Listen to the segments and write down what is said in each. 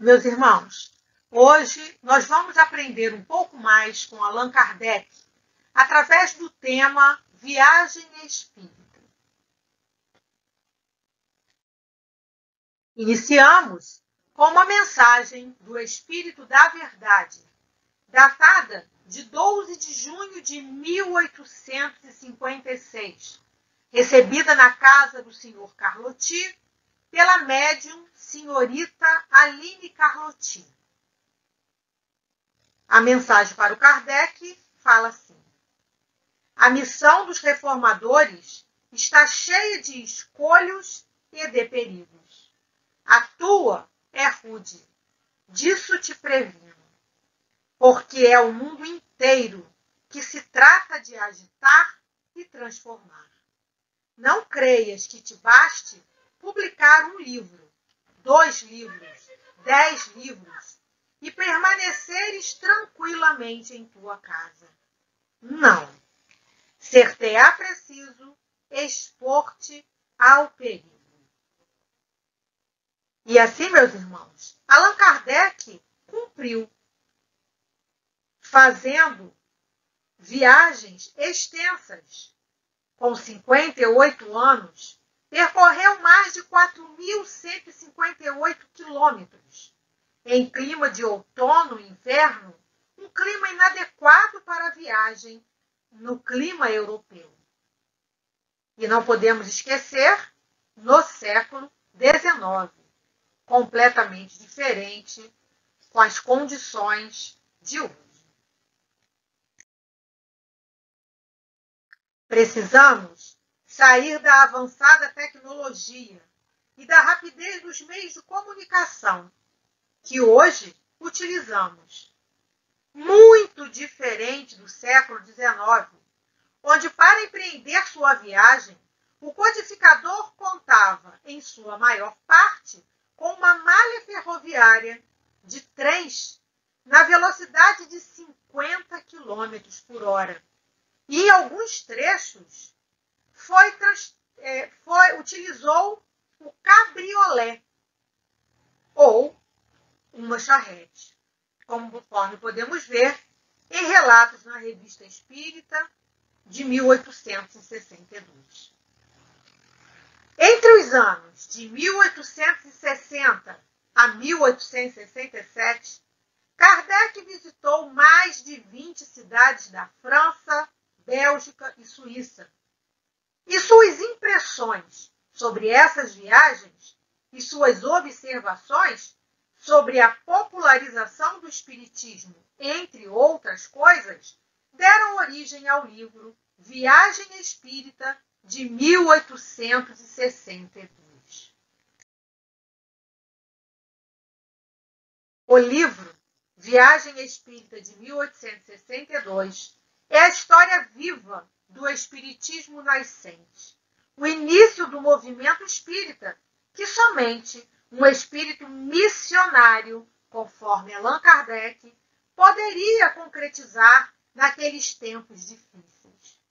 Meus irmãos, hoje nós vamos aprender um pouco mais com Allan Kardec, através do tema Viagem Espírita. Iniciamos com uma mensagem do Espírito da Verdade, datada de 12 de junho de 1856, recebida na casa do Sr. Carlotti pela médium senhorita Aline Carlotti. A mensagem para o Kardec fala assim: a missão dos reformadores está cheia de escolhos e de perigos. A tua é rude, disso te previno, porque é o mundo inteiro que se trata de agitar e transformar. Não creias que te baste publicar um livro, 2 livros, 10 livros e permaneceres tranquilamente em tua casa. Não. Ser-te-á preciso expor-te ao perigo. E assim, meus irmãos, Allan Kardec cumpriu, fazendo viagens extensas. Com 58 anos, percorreu mais de 4.158 quilômetros. Em clima de outono e inverno, um clima inadequado para a viagem no clima europeu. E não podemos esquecer, no século XIX, completamente diferente com as condições de hoje. Precisamos sair da avançada tecnologia e da rapidez dos meios de comunicação que hoje utilizamos. Muito diferente do século XIX, onde para empreender sua viagem, o codificador contava, em sua maior parte, com uma malha ferroviária de trens na velocidade de 50 km por hora. E em alguns trechos utilizou o cabriolé ou uma charrete, conforme podemos ver em relatos na Revista Espírita de 1862. Entre os anos de 1860 a 1867, Kardec visitou mais de 20 cidades da França, Bélgica e Suíça. E suas impressões sobre essas viagens e suas observações sobre a popularização do espiritismo, entre outras coisas, deram origem ao livro Viagem Espírita, de 1862. O livro Viagem Espírita, de 1862, é a história viva do espiritismo nascente, o início do movimento espírita, que somente um espírito missionário, conforme Allan Kardec, poderia concretizar naqueles tempos difíceis.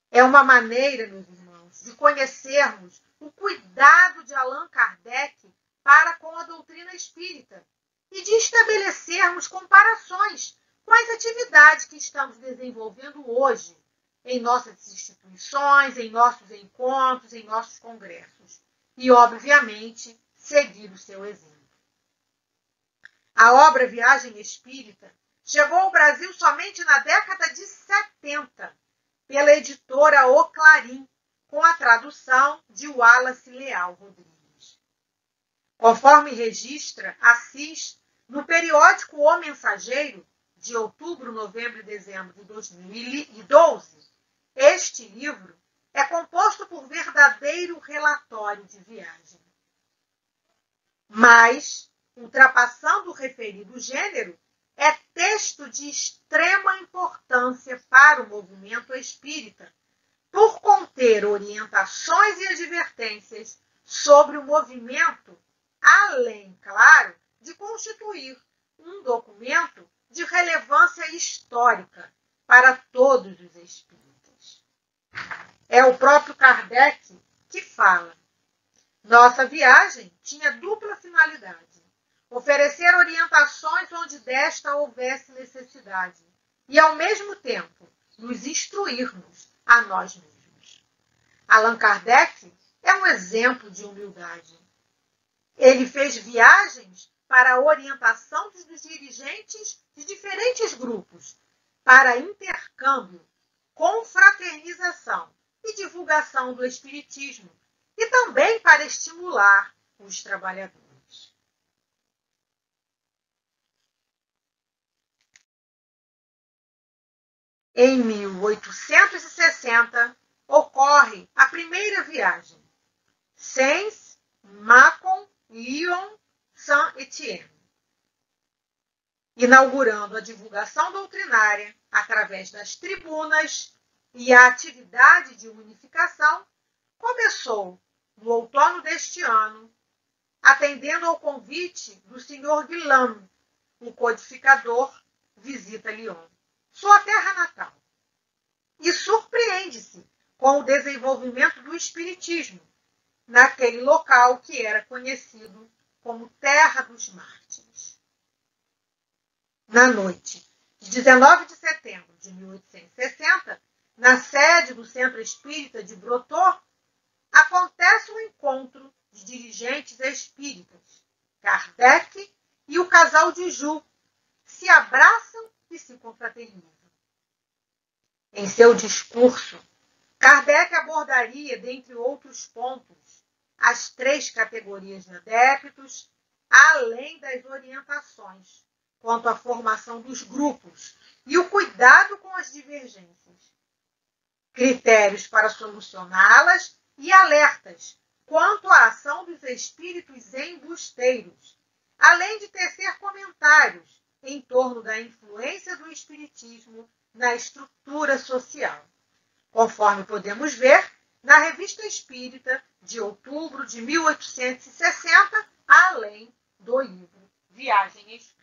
É uma maneira, meus irmãos, de conhecermos o cuidado de Allan Kardec para com a doutrina espírita e de estabelecermos comparações com as atividades que estamos desenvolvendo hoje em nossas instituições, em nossos encontros, em nossos congressos. E, obviamente, seguir o seu exemplo. A obra Viagem Espírita chegou ao Brasil somente na década de 70, pela editora O Clarim, com a tradução de Wallace Leal Rodrigues. Conforme registra Assis no periódico O Mensageiro, de outubro, novembro e dezembro de 2012, este livro é composto por verdadeiro relatório de viagem. Mas, ultrapassando o referido gênero, é texto de extrema importância para o movimento espírita, por conter orientações e advertências sobre o movimento, além, claro, de constituir um documento de relevância histórica para todos os espíritas. É o próprio Kardec que fala: nossa viagem tinha dupla finalidade. oferecer orientações onde desta houvesse necessidade e, ao mesmo tempo, nos instruirmos a nós mesmos. Allan Kardec é um exemplo de humildade. Ele fez viagens para a orientação dos dirigentes de diferentes grupos, para intercâmbio, confraternização e divulgação do Espiritismo, e também para estimular os trabalhadores. Em 1860, ocorre a primeira viagem, Sens, Mâcon, Lyon, Saint-Étienne, inaugurando a divulgação doutrinária através das tribunas, e a atividade de unificação começou no outono deste ano, atendendo ao convite do Sr. Guilhem, o codificador, visita Lyon, sua terra natal, e surpreende-se com o desenvolvimento do Espiritismo naquele local que era conhecido como Terra dos Mártires. Na noite de 19 de setembro de 1860, na sede do Centro Espírita de Brotteaux, acontece um encontro de dirigentes espíritas. Kardec e o casal de Ju se abraçam e se confraternizam. Em seu discurso, Kardec abordaria, dentre outros pontos, as 3 categorias de adeptos, além das orientações quanto à formação dos grupos e o cuidado com as divergências, critérios para solucioná-las e alertas quanto à ação dos espíritos embusteiros, além de tecer comentários em torno da influência do espiritismo na estrutura social, conforme podemos ver na Revista Espírita de outubro de 1860, além do livro Viagem Espírita.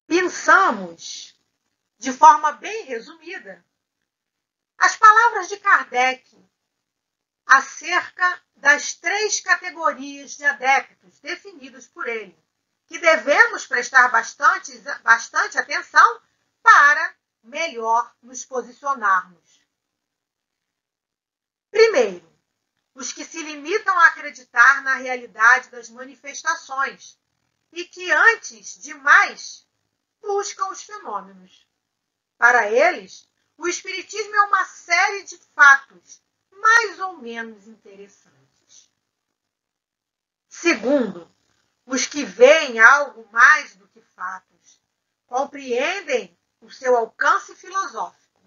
Pensamos, de forma bem resumida, as palavras de Kardec acerca das 3 categorias de adeptos definidas por ele, que devemos prestar bastante atenção para melhor nos posicionarmos. Primeiro, os que se limitam a acreditar na realidade das manifestações e que, antes de mais, buscam os fenômenos. Para eles, o Espiritismo é uma série de fatos mais ou menos interessantes. Segundo, os que veem algo mais do que fatos, compreendem o seu alcance filosófico,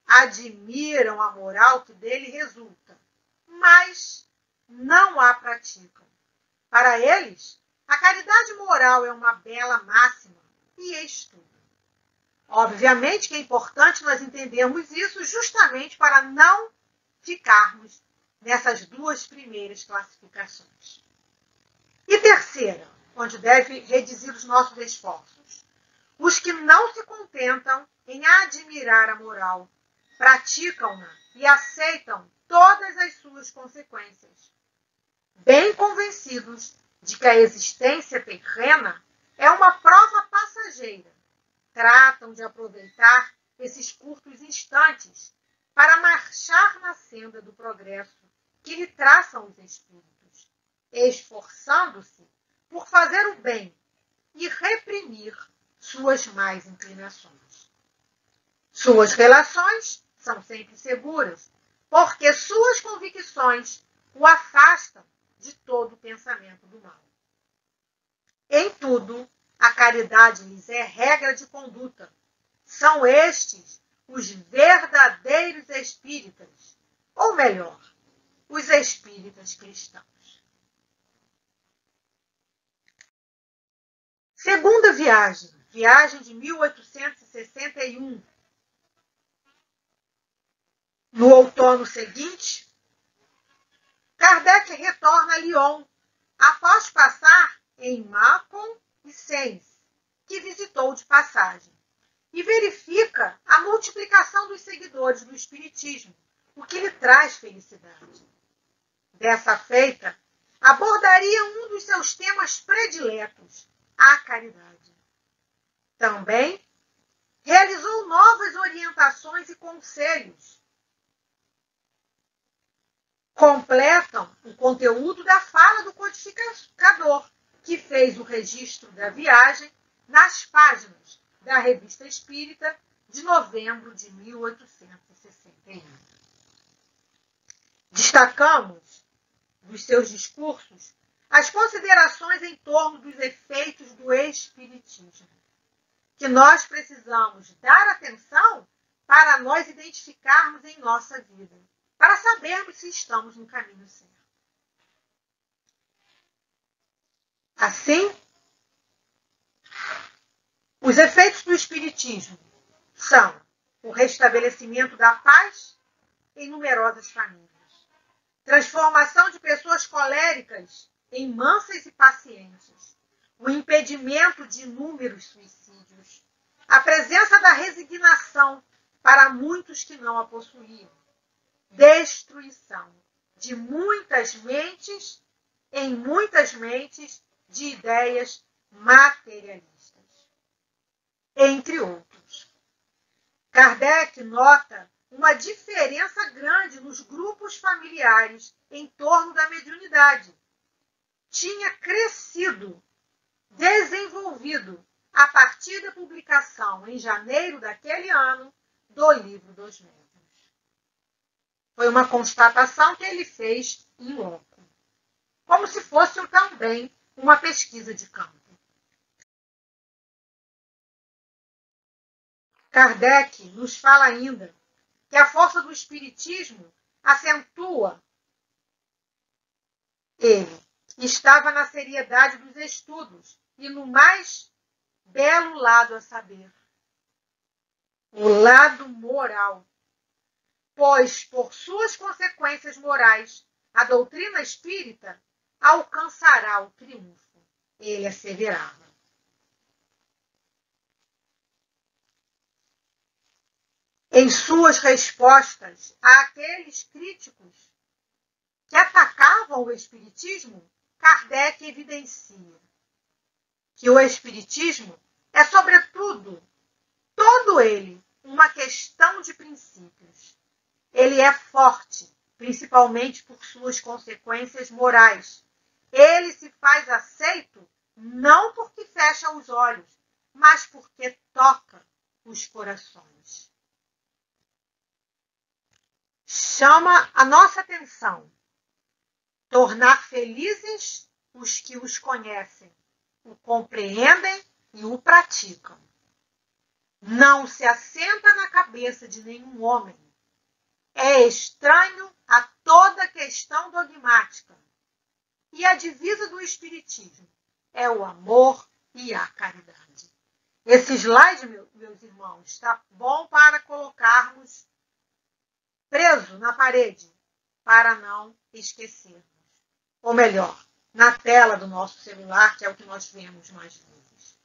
admiram a moral que dele resulta, mas não a praticam. Para eles, a caridade moral é uma bela máxima e estudo. Obviamente que é importante nós entendermos isso justamente para não ficarmos nessas 2 primeiras classificações. E terceira, onde deve reduzir os nossos esforços, os que não se contentam em admirar a moral, praticam-na e aceitam todas as suas consequências, bem convencidos de que a existência terrena é uma prova passageira. Tratam de aproveitar esses curtos instantes para marchar na senda do progresso que lhe traçam os espíritos, esforçando-se por fazer o bem e reprimir suas más inclinações. Suas relações são sempre seguras, porque suas convicções o afastam de todo pensamento do mal. Em tudo, a caridade lhes é regra de conduta. São estes os verdadeiros espíritas, ou melhor, os espíritas cristãos. Segunda viagem, viagem de 1861. No outono seguinte, Kardec retorna a Lyon, após passar em Mâcon e Sens, que visitou de passagem, e verifica a multiplicação dos seguidores do Espiritismo, o que lhe traz felicidade. Dessa feita, abordaria um dos seus temas prediletos, a caridade. Também realizou novas orientações e conselhos. Completam o conteúdo da fala do codificador, que fez o registro da viagem nas páginas da Revista Espírita de novembro de 1861. Destacamos dos seus discursos as considerações em torno dos efeitos do Espiritismo, que nós precisamos dar atenção para nós identificarmos em nossa vida, para sabermos se estamos no caminho certo. Assim, os efeitos do Espiritismo são o restabelecimento da paz em numerosas famílias, transformação de pessoas coléricas em mansas e pacientes, o impedimento de inúmeros suicídios, a presença da resignação para muitos que não a possuíam, destruição de muitas mentes em muitas mentes de ideias materialistas, entre outros. Kardec nota uma diferença grande nos grupos familiares em torno da mediunidade. Tinha crescido, desenvolvido, a partir da publicação, em janeiro daquele ano, do Livro dos Médiuns. Foi uma constatação que ele fez em loco, como se fosse também uma pesquisa de campo. Kardec nos fala ainda que a força do Espiritismo acentua ele. Estava na seriedade dos estudos e no mais belo lado a saber, o lado moral. Pois, por suas consequências morais, a doutrina espírita alcançará o triunfo. Ele asseverava. Em suas respostas àqueles críticos que atacavam o Espiritismo, Kardec evidencia que o Espiritismo é, sobretudo, todo ele, uma questão de princípios. Ele é forte, principalmente por suas consequências morais. Ele se faz aceito não porque fecha os olhos, mas porque toca os corações. Chama a nossa atenção tornar felizes os que os conhecem, o compreendem e o praticam. Não se assenta na cabeça de nenhum homem. É estranho a toda questão dogmática. E a divisa do Espiritismo é o amor e a caridade. Esse slide, meus irmãos, está bom para colocarmos preso na parede, para não esquecermos. Ou melhor, na tela do nosso celular, que é o que nós vemos mais vezes.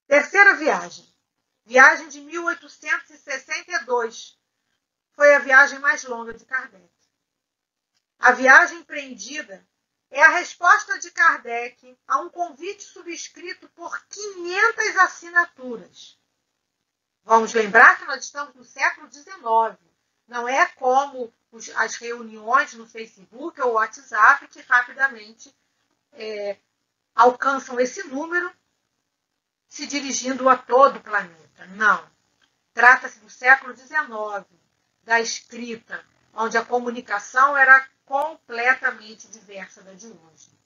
Terceira viagem. Viagem de 1862. Foi a viagem mais longa de Kardec. A viagem empreendida é a resposta de Kardec a um convite subscrito por 500 assinaturas. Vamos lembrar que nós estamos no século XIX. Não é como as reuniões no Facebook ou WhatsApp que rapidamente alcançam esse número se dirigindo a todo o planeta. Não. Trata-se do século XIX, da escrita, onde a comunicação era completamente diversa da de hoje.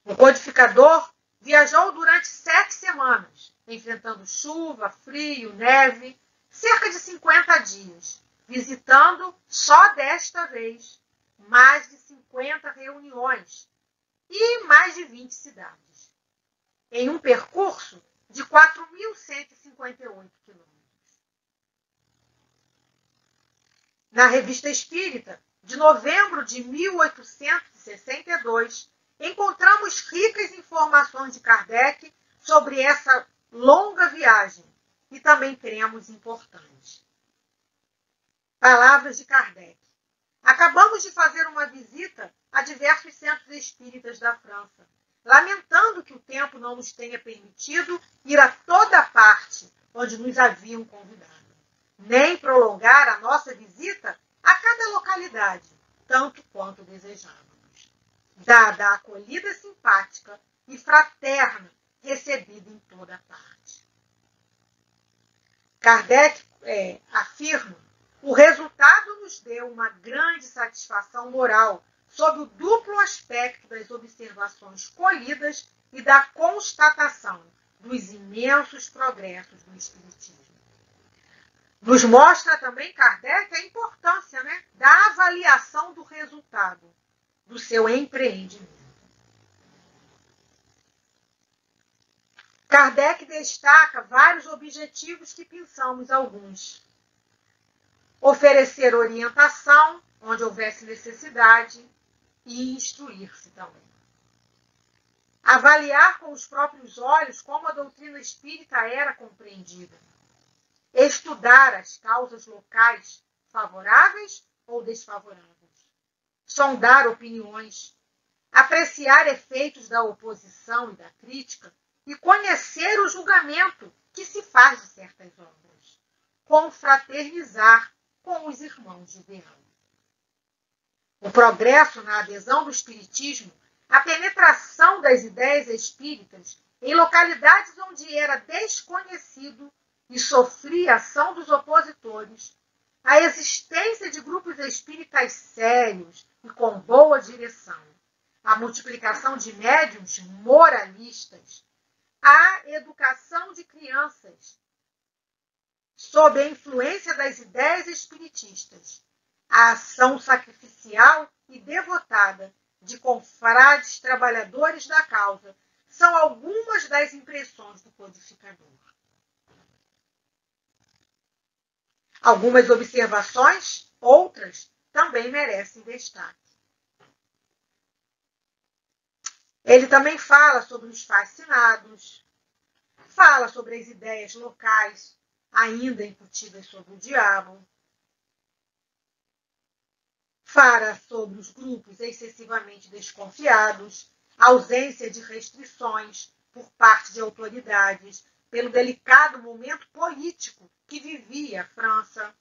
O codificador viajou durante 7 semanas, enfrentando chuva, frio, neve, cerca de 50 dias, visitando, só desta vez, mais de 50 reuniões e mais de 20 cidades, em um percurso de 4.158 quilômetros. Na Revista Espírita, de novembro de 1862, encontramos ricas informações de Kardec sobre essa longa viagem e também cremos importante. Palavras de Kardec. Acabamos de fazer uma visita a diversos centros espíritas da França, lamentando que o tempo não nos tenha permitido ir a toda parte onde nos haviam convidado, nem prolongar a nossa visita a cada localidade, tanto quanto desejávamos, dada a acolhida simpática e fraterna recebida em toda parte. Kardec afirma: o resultado nos deu uma grande satisfação moral sob o duplo aspecto das observações colhidas e da constatação dos imensos progressos do Espiritismo. Nos mostra também, Kardec, a importância, da avaliação do resultado do seu empreendimento. Kardec destaca vários objetivos que pensamos alguns. Oferecer orientação, onde houvesse necessidade, e instruir-se também. Avaliar com os próprios olhos como a doutrina espírita era compreendida. Estudar as causas locais favoráveis ou desfavoráveis. Sondar opiniões. Apreciar efeitos da oposição e da crítica e conhecer o julgamento que se faz de certas obras. Confraternizar com os irmãos de ideal. O progresso na adesão do espiritismo, a penetração das ideias espíritas em localidades onde era desconhecido e sofria a ação dos opositores, a existência de grupos espíritas sérios e com boa direção, a multiplicação de médiuns moralistas, a educação de crianças sob a influência das ideias espiritistas, a ação sacrificial e devotada de confrades trabalhadores da causa são algumas das impressões do codificador. Algumas observações, outras, também merecem destaque. Ele também fala sobre os fascinados, fala sobre as ideias locais ainda incutidas sobre o diabo, fala sobre os grupos excessivamente desconfiados, ausência de restrições por parte de autoridades, pelo delicado momento político que vivia a França,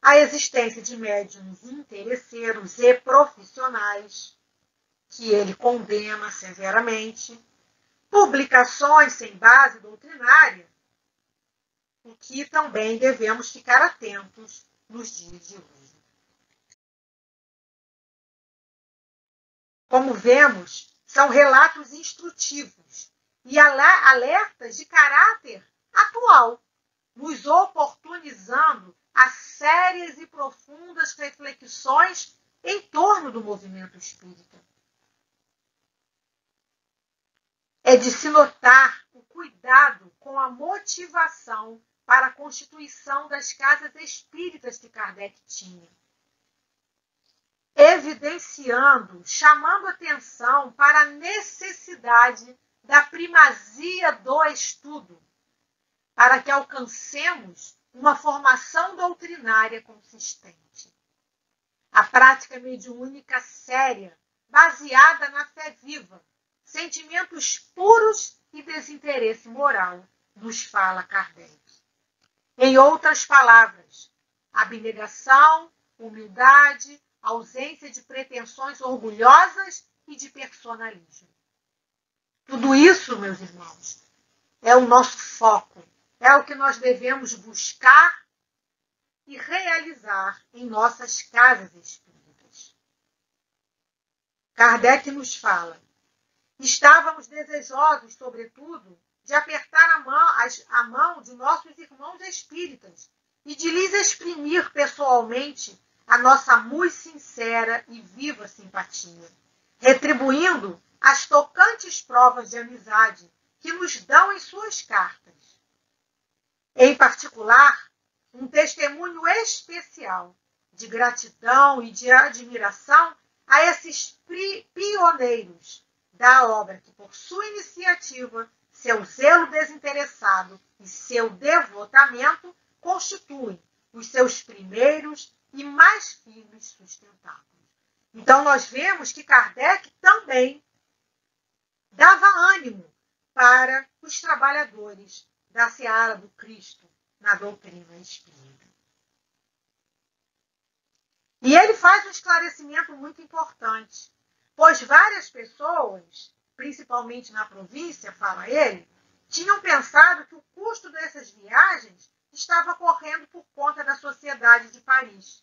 a existência de médiuns interesseiros e profissionais, que ele condena severamente, publicações sem base doutrinária, o que também devemos ficar atentos nos dias de hoje. Como vemos, são relatos instrutivos e alertas de caráter atual, nos oportunizando a sérias e profundas reflexões em torno do movimento espírita. É de se notar o cuidado com a motivação para a constituição das casas espíritas que Kardec tinha, evidenciando, chamando atenção para a necessidade da primazia do estudo, para que alcancemos uma formação doutrinária consistente. A prática mediúnica séria, baseada na fé viva, sentimentos puros e desinteresse moral, nos fala Kardec. Em outras palavras, abnegação, humildade, ausência de pretensões orgulhosas e de personalismo. Tudo isso, meus irmãos, é o nosso foco, é o que nós devemos buscar e realizar em nossas casas espíritas. Kardec nos fala: estávamos desejosos, sobretudo, de apertar a mão de nossos irmãos espíritas e de lhes exprimir pessoalmente a nossa muito sincera e viva simpatia, retribuindo as tocantes provas de amizade que nos dão em suas cartas. Em particular, um testemunho especial de gratidão e de admiração a esses pioneiros da obra que, por sua iniciativa, seu zelo desinteressado e seu devotamento constituem os seus primeiros e mais firmes sustentáculos. Então, nós vemos que Kardec também dava ânimo para os trabalhadores da seara do Cristo na doutrina espírita. E ele faz um esclarecimento muito importante, pois várias pessoas, principalmente na província, fala ele, tinham pensado que o custo dessas viagens estava correndo por conta da Sociedade de Paris.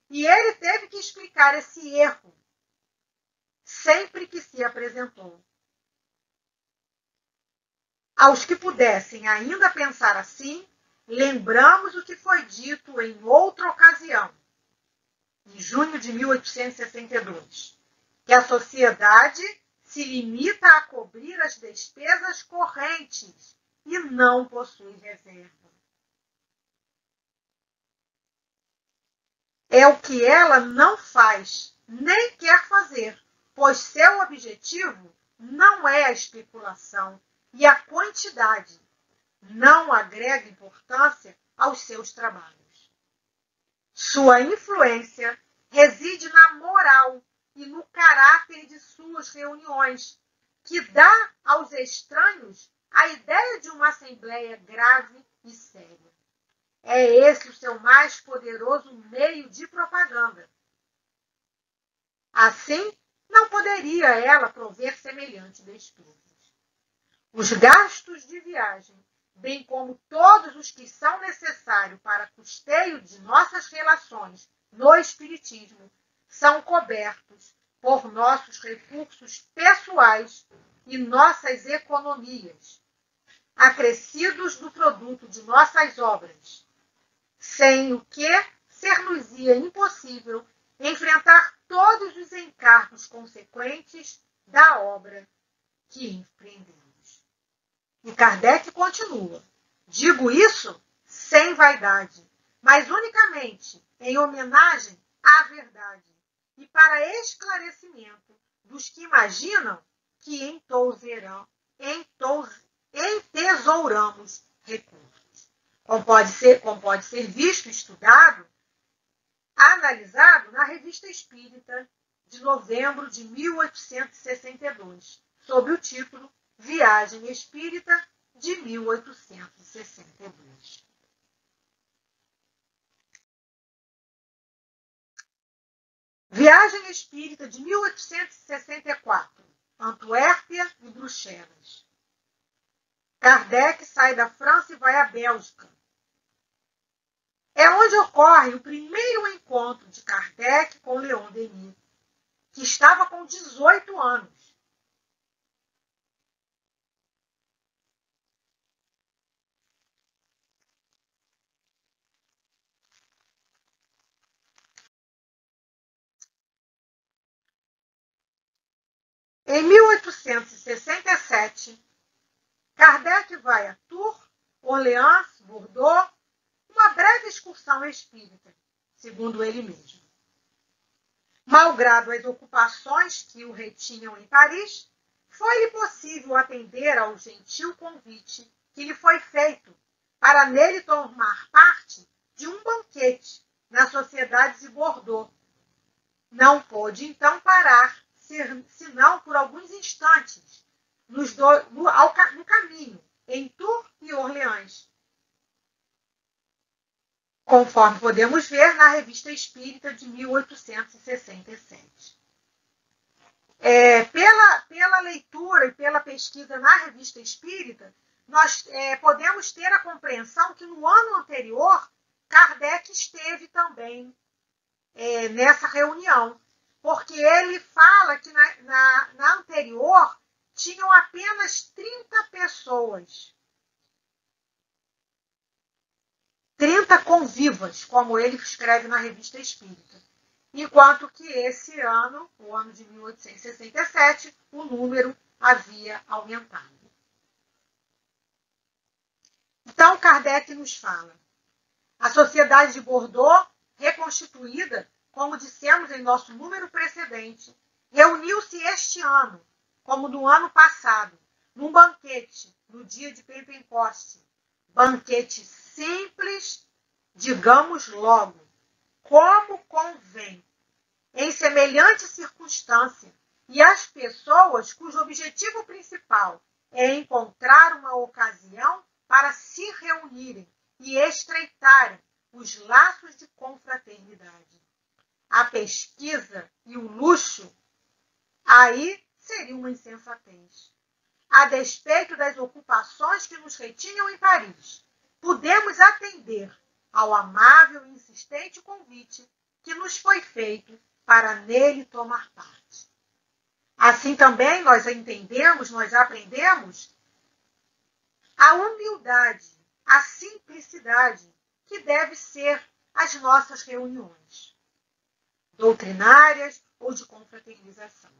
E ele teve que explicar esse erro sempre que se apresentou. Aos que pudessem ainda pensar assim, lembramos o que foi dito em outra ocasião, em junho de 1862, que a sociedade se limita a cobrir as despesas correntes e não possui reserva. É o que ela não faz, nem quer fazer, pois seu objetivo não é a especulação e a quantidade, não agrega importância aos seus trabalhos. Sua influência reside na moral e no caráter de suas reuniões, que dá aos estranhos a ideia de uma assembleia grave e séria. É esse o seu mais poderoso meio de propaganda. Assim, não poderia ela prover semelhante despesas. Os gastos de viagem, bem como todos os que são necessários para custeio de nossas relações no Espiritismo, são cobertos por nossos recursos pessoais e nossas economias, acrescidos do produto de nossas obras, sem o que ser-nos-ia impossível enfrentar todos os encargos consequentes da obra que empreendemos. E Kardec continua: digo isso sem vaidade, mas unicamente em homenagem à verdade e para esclarecimento dos que imaginam que entesouramos recursos. Como pode ser visto e estudado, analisado na Revista Espírita de novembro de 1862, sob o título Viagem Espírita de 1862. Viagem Espírita de 1864, Antuérpia e Bruxelas. Kardec sai da França e vai à Bélgica. É onde ocorre o primeiro encontro de Kardec com Leon Denis, que estava com 18 anos. Em 1867, Kardec vai a Tours, Orleans, Bordeaux, uma breve excursão espírita, segundo ele mesmo. Malgrado as ocupações que o retinham em Paris, foi-lhe possível atender ao gentil convite que lhe foi feito para nele tomar parte de um banquete na Sociedade de Bordeaux. Não pôde, então, parar, senão por alguns instantes, no caminho, em Tours e Orleans, conforme podemos ver na Revista Espírita de 1867. Pela leitura e pela pesquisa na Revista Espírita, nós podemos ter a compreensão que no ano anterior, Kardec esteve também nessa reunião, porque ele fala que na anterior tinham apenas 30 pessoas. 30 convivas, como ele escreve na Revista Espírita. Enquanto que esse ano, o ano de 1867, o número havia aumentado. Então, Kardec nos fala: a Sociedade de Bordeaux, reconstituída, como dissemos em nosso número precedente, reuniu-se este ano, como no ano passado, num banquete no dia de Pentecoste. Banquete simples, digamos logo, como convém, em semelhante circunstância, e as pessoas cujo objetivo principal é encontrar uma ocasião para se reunirem e estreitarem os laços de confraternidade. A pesquisa e o luxo, aí seria uma insensatez. A despeito das ocupações que nos retinham em Paris, pudemos atender ao amável e insistente convite que nos foi feito para nele tomar parte. Assim também nós entendemos, nós aprendemos a humildade, a simplicidade que deve ser as nossas reuniões, doutrinárias ou de confraternização.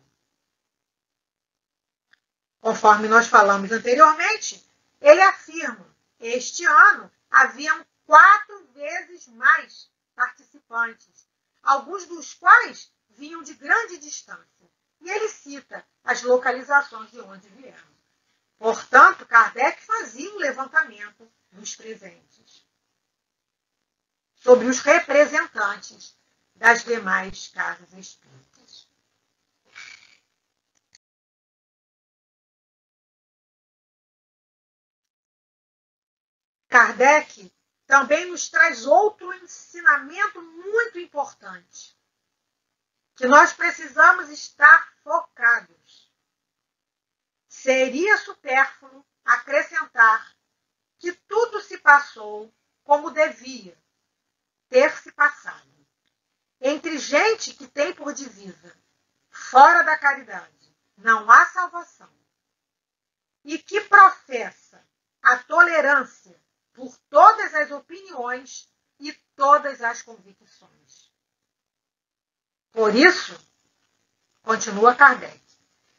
Conforme nós falamos anteriormente, ele afirma: este ano haviam 4 vezes mais participantes, alguns dos quais vinham de grande distância. E ele cita as localizações de onde vieram. Portanto, Kardec fazia um levantamento dos presentes sobre os representantes das demais casas espíritas. Kardec também nos traz outro ensinamento muito importante, que nós precisamos estar focados. Seria supérfluo acrescentar que tudo se passou como devia ter se passado. Entre gente que tem por divisa, fora da caridade, não há salvação, e que professa a tolerância por todas as opiniões e todas as convicções. Por isso, continua Kardec,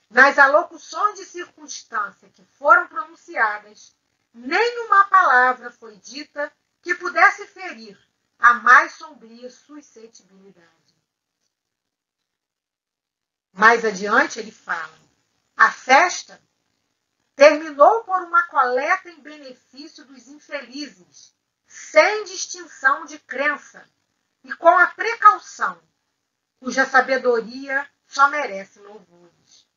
nas alocuções de circunstância que foram pronunciadas, nenhuma palavra foi dita que pudesse ferir a mais sombria suscetibilidade. Mais adiante ele fala: a festa terminou por uma coleta em benefício dos infelizes, sem distinção de crença e com a precaução, cuja sabedoria só merece louvores.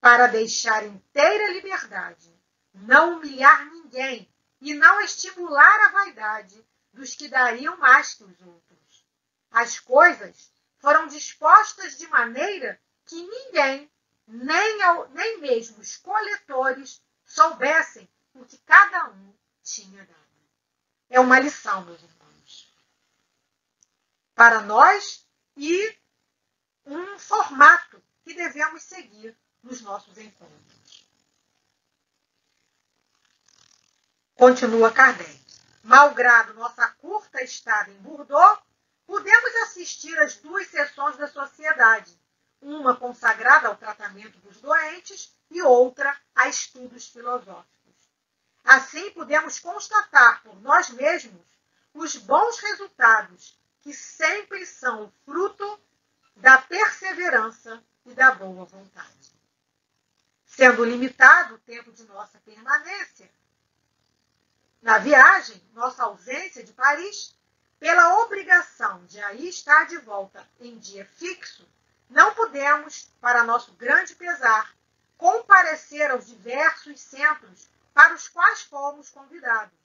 Para deixar inteira liberdade, não humilhar ninguém e não estimular a vaidade dos que dariam mais que os outros. As coisas foram dispostas de maneira que ninguém, nem mesmo os coletores, soubessem o que cada um tinha dado. É uma lição, meus irmãos, para nós e um formato que devemos seguir nos nossos encontros. Continua Kardec. Malgrado nossa curta estada em Bordeaux, pudemos assistir às 2 sessões da sociedade, uma consagrada ao tratamento dos doentes e outra a estudos filosóficos. Assim, pudemos constatar por nós mesmos os bons resultados que sempre são o fruto da perseverança e da boa vontade. Sendo limitado o tempo de nossa permanência na viagem, nossa ausência de Paris, pela obrigação de aí estar de volta em dia fixo, não pudemos, para nosso grande pesar, comparecer aos diversos centros para os quais fomos convidados.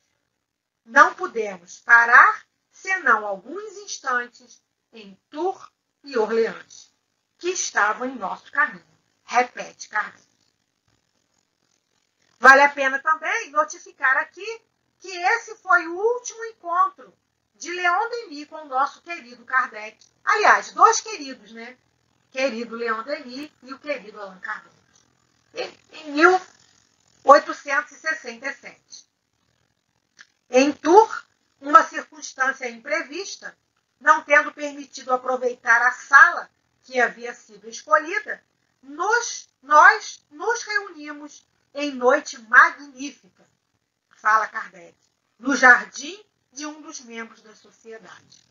Não pudemos parar, senão alguns instantes, em Tours e Orleans, que estavam em nosso caminho. Repete Kardec. Vale a pena também notificar aqui que esse foi o último encontro de Leon Denis com o nosso querido Kardec. Aliás, 2 queridos, né? Querido Leon Denis e o querido Allan Kardec. Em 1867. Em Tours, uma circunstância imprevista, não tendo permitido aproveitar a sala que havia sido escolhida, nós nos reunimos em noite magnífica, fala Kardec, no jardim de um dos membros da sociedade.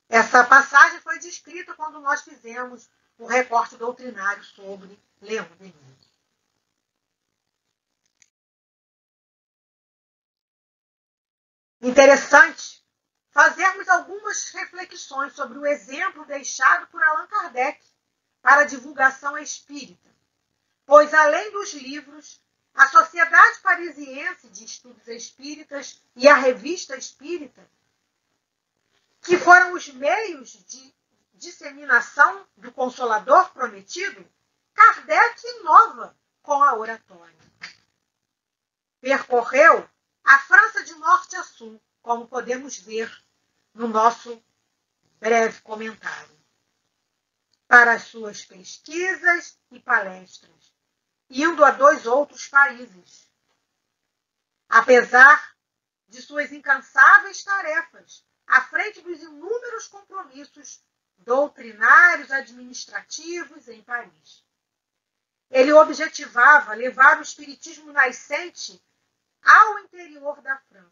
Essa passagem foi descrita quando nós fizemos o recorte doutrinário sobre Leon Denis. interessante fazermos algumas reflexões sobre o exemplo deixado por Allan Kardec para a divulgação espírita, pois, além dos livros, a Sociedade Parisiense de Estudos Espíritas e a Revista Espírita, que foram os meios de disseminação do Consolador prometido, Kardec inova com a oratória. Percorreu a França de norte a sul, como podemos ver no nosso breve comentário, para as suas pesquisas e palestras, indo a 2 outros países. Apesar de suas incansáveis tarefas, à frente dos inúmeros compromissos doutrinários administrativos em Paris, ele objetivava levar o espiritismo nascente ao interior da França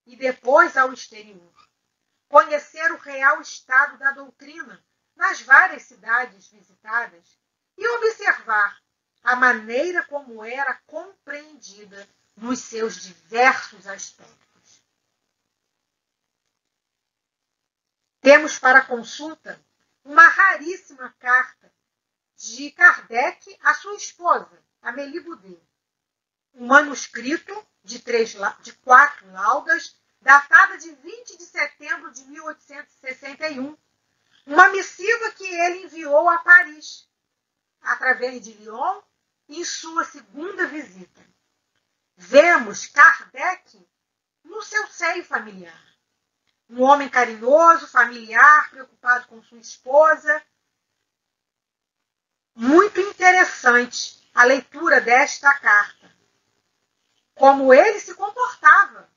e depois ao exterior, conhecer o real estado da doutrina nas várias cidades visitadas e observar a maneira como era compreendida nos seus diversos aspectos. Temos para consulta uma raríssima carta de Kardec à sua esposa, Amélie Boudet, um manuscrito de 4 laudas, datada de 20 de setembro de 1861, uma missiva que ele enviou a Paris, através de Lyon, em sua segunda visita. Vemos Kardec no seu seio familiar. Um homem carinhoso, familiar, preocupado com sua esposa. Muito interessante a leitura desta carta. Como ele se comportava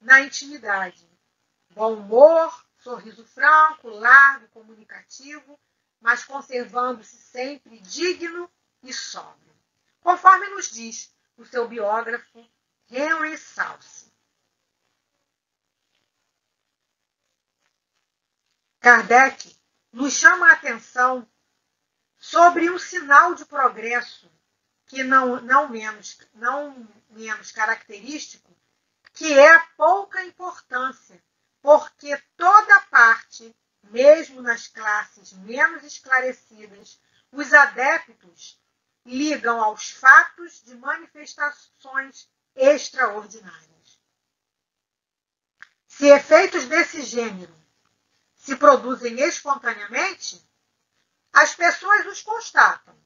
na intimidade. Bom humor, sorriso franco, largo, comunicativo, mas conservando-se sempre digno e sóbrio, conforme nos diz o seu biógrafo Henry South. Kardec nos chama a atenção sobre um sinal de progresso que não menos característico, que é a pouca importância, porque toda parte, mesmo nas classes menos esclarecidas, os adeptos ligam aos fatos de manifestações extraordinárias. Se efeitos desse gênero se produzem espontaneamente, as pessoas os constatam,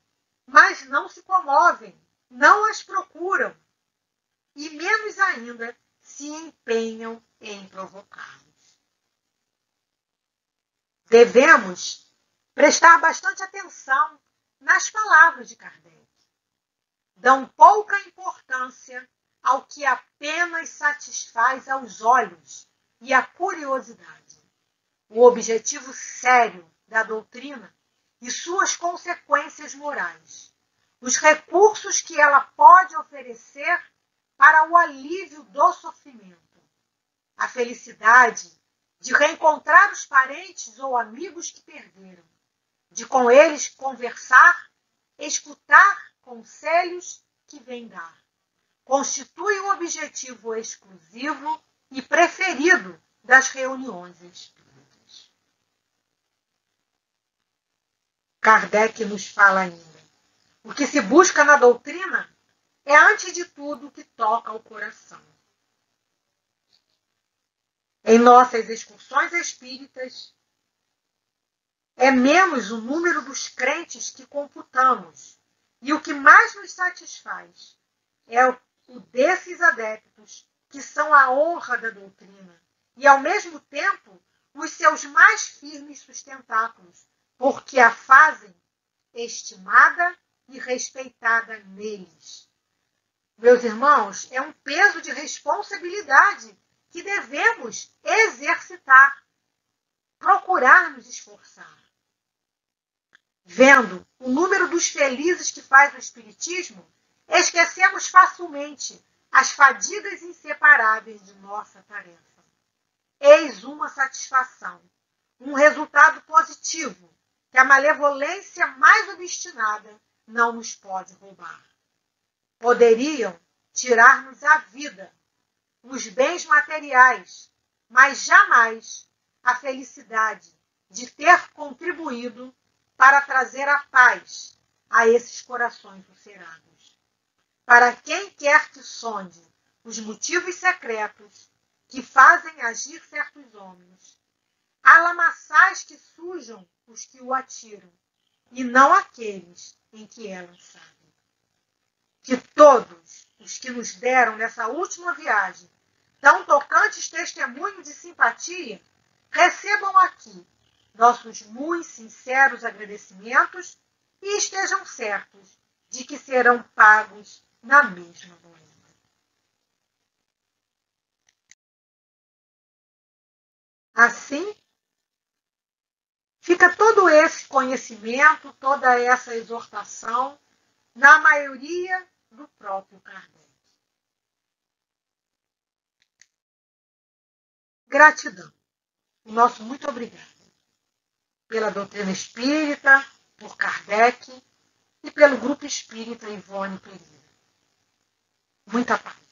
mas não se comovem, não as procuram e, menos ainda, se empenham em provocá-los. Devemos prestar bastante atenção nas palavras de Kardec. Dão pouca importância ao que apenas satisfaz aos olhos e a curiosidade. O objetivo sério da doutrina e suas consequências morais. Os recursos que ela pode oferecer para o alívio do sofrimento. A felicidade de reencontrar os parentes ou amigos que perderam. De com eles conversar, escutar conselhos que vêm dar. Constitui o objetivo exclusivo e preferido das reuniões espíritas. Kardec nos fala ainda. O que se busca na doutrina é, antes de tudo, o que toca ao coração. Em nossas excursões espíritas, é menos o número dos crentes que computamos, e o que mais nos satisfaz é o desses adeptos que são a honra da doutrina e, ao mesmo tempo, os seus mais firmes sustentáculos, porque a fazem estimada e respeitada neles. Meus irmãos, é um peso de responsabilidade que devemos exercitar, procurar nos esforçar. Vendo o número dos felizes que faz o Espiritismo, esquecemos facilmente as fadigas inseparáveis de nossa tarefa. Eis uma satisfação, um resultado positivo que a malevolência mais obstinada não nos pode roubar. Poderiam tirar-nos a vida, os bens materiais, mas jamais a felicidade de ter contribuído para trazer a paz a esses corações ulcerados. Para quem quer que sonde os motivos secretos que fazem agir certos homens, há lamaçais que sujam os que o atiram, e não aqueles em que é lançado. Que todos os que nos deram nessa última viagem tão tocantes testemunhos de simpatia recebam aqui nossos muito sinceros agradecimentos e estejam certos de que serão pagos na mesma moeda. Assim, fica todo esse conhecimento, toda essa exortação, na maioria do próprio Kardec. Gratidão. O nosso muito obrigado pela doutrina espírita, por Kardec e pelo grupo espírita Ivone Pereira. Muita paz.